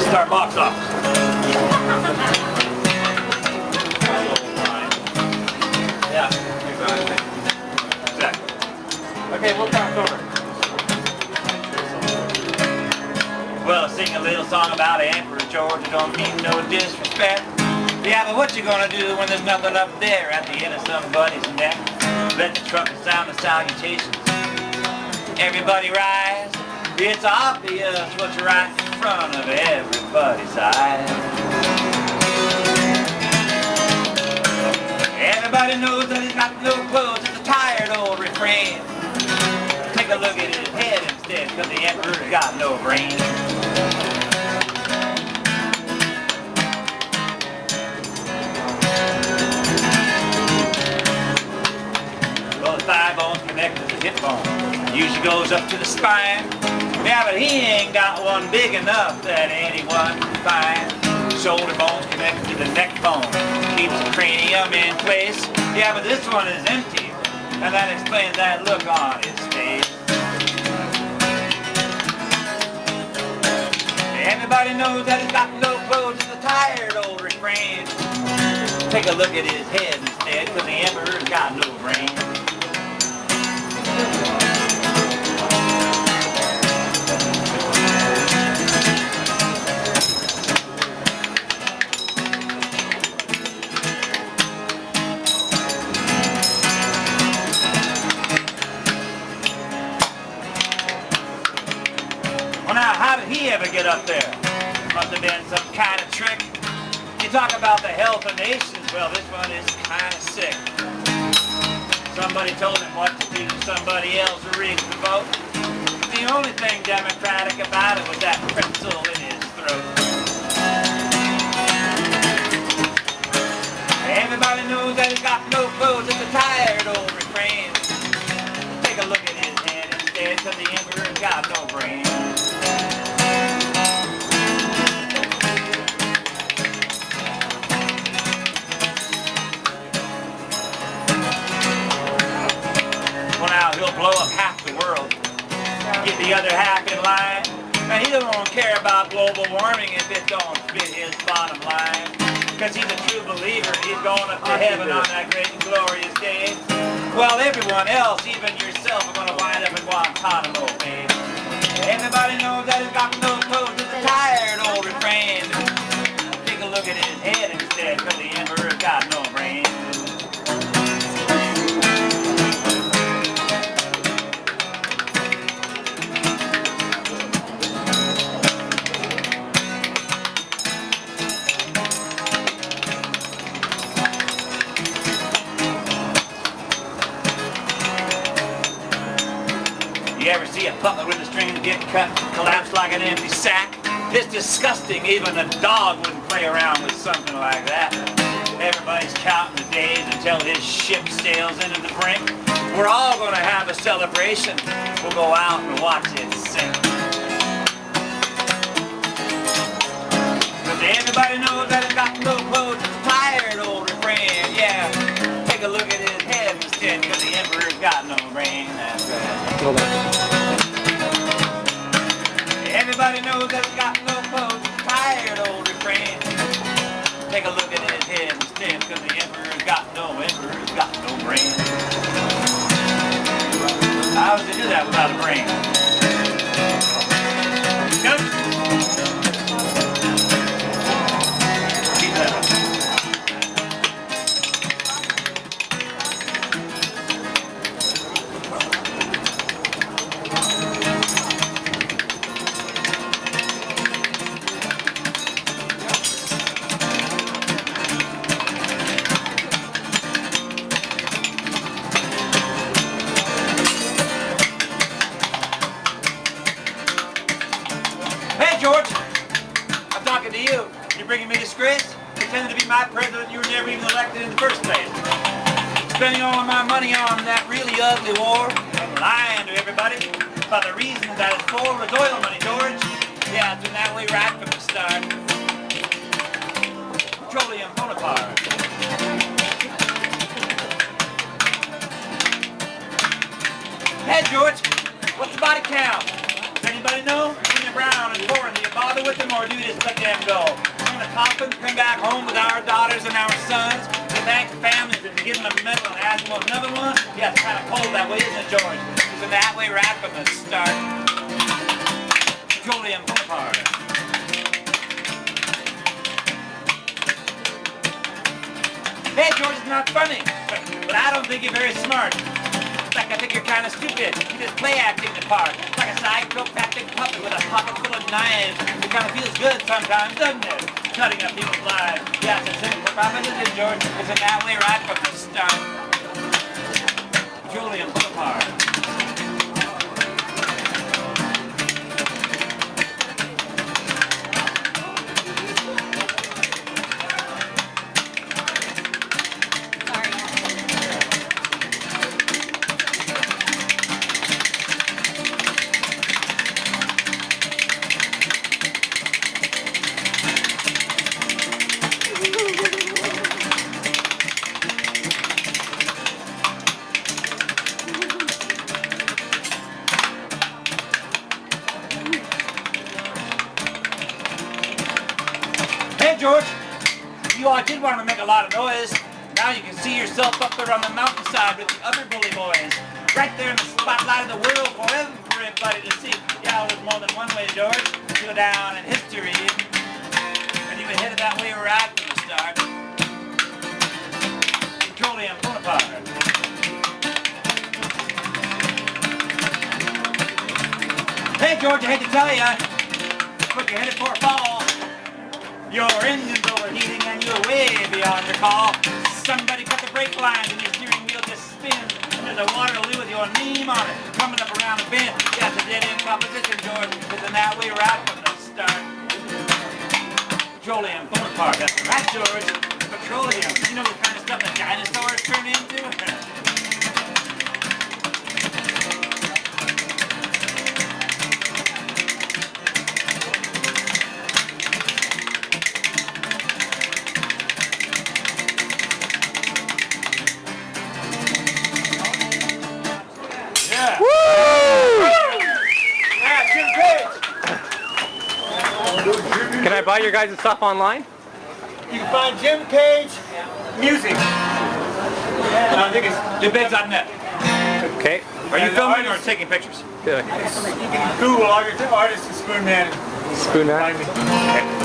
Start box off. Yeah. Exactly. Okay, we'll talk over. Well, sing a little song about Emperor George. It don't mean no disrespect. Yeah, but what you gonna do when there's nothing up there at the end of somebody's neck? Let the trumpet sound the salutations. Everybody rise. It's obvious what you're right in front of everybody's eyes. Everybody knows that he's got no clothes. It's a tired old refrain. Take a look at his head instead, because the emperor's got no brain. Well, the thigh bone's connected to the hip bone. Usually goes up to the spine. Yeah, but he ain't got one big enough that anyone can find. Shoulder bone's connected to the neck bone. Keeps the cranium in place. Yeah, but this one is empty. And that explains that look on his face. Everybody knows that he's got no clothes. It's a tired old refrain. Take a look at his head instead, because the emperor's got no brain. Well, now, how did he ever get up there? Must have been some kind of trick. You talk about the health of nations, well, this one is kind of sick. Somebody told him what to do, somebody else rigged the vote. The only thing democratic about it was that pretzel in his throat. Everybody knows that he's got no clothes. It's a tired old refrain. Take a look at his head instead, because the emperor's got no brain. Well, now he'll blow up half the world, get the other half in line. And he don't care about global warming if it don't fit his bottom line. Because he's a true believer, he's going up to heaven on that great and glorious day. Well, everyone else, even yourself, are going to wind up in Guantanamo Bay. Everybody knows that he's got no clothes. It's a tired old refrain. Take a look at his head instead, because the emperor's got no brain. You ever see a puppet with a string get cut, collapse like an empty sack? It's disgusting. Even a dog wouldn't play around with something like that. Everybody's counting the days until his ship sails into the brink. We're all going to have a celebration. We'll go out and watch it sink. But everybody knows that he's got no clothes. It's a tired old refrain. Yeah, take a look at his head instead, because the emperor's got no brain. That's right. Everybody knows that he's got no clothes. It's a tired old refrain. Take a look at his head instead, because the emperor's got no brain. How does he do that without a brain? Good? Keep that up. George, I'm talking to you. You're bringing me disgrace? Pretending to be my president, you were never even elected in the first place. Spending all of my money on that really ugly war, and lying to everybody about the reason that it's for was oil money, George. Yeah, it's been that way right from the start. Petroleum Bonaparte. Hey, George, what's the body count? Does anybody know? Junior Brown and Foreign, the above bother with them, or do you just let them go? We're going to coffin, come back home with our daughters and our sons, to thank the families and to give them a medal and ask them another one? Yeah, it's kind of cold that way, isn't it, George? Isn't that way right from the start? Petroleum Bonaparte. Hey, George, it's not funny, but I don't think you're very smart. In fact, I think you're kind of stupid. You just play acting the part. Like a psychopathic puppet with a pocket full of knives. It kind of feels good sometimes, doesn't it? Cutting up people's lives. Yeah, it's a simple proposition, George. Isn't that way right from the start? Petroleum Bonaparte. Hey, George, you all did want to make a lot of noise. Now you can see yourself up there on the mountainside with the other bully boys. Right there in the spotlight of the world for everybody to see. Yeah, there's more than one way, George, to go down in history. And you were headed that way right from the start. Petroleum Bonaparte. Hey, George, I hate to tell you, but you're headed for a fall. Your engine's overheating and you're way beyond your call. Somebody cut the brake lines and your steering wheel just spins. And there's a Waterloo with your name on it coming up around the bend. Yeah, it's a dead-end proposition, George. Isn't that way right from the start? Petroleum Bonaparte, that's right, George. Petroleum. You know the kind of stuff that dinosaurs turn into? Yeah. Woo! Yeah, Jim Page. Can I buy your guys' stuff online? You can find Jim Page music. I think it's debates.net. Okay. Are you filming or taking pictures? Good. You can Google all your artists and Spoonman. Spoonman. Find me. Okay.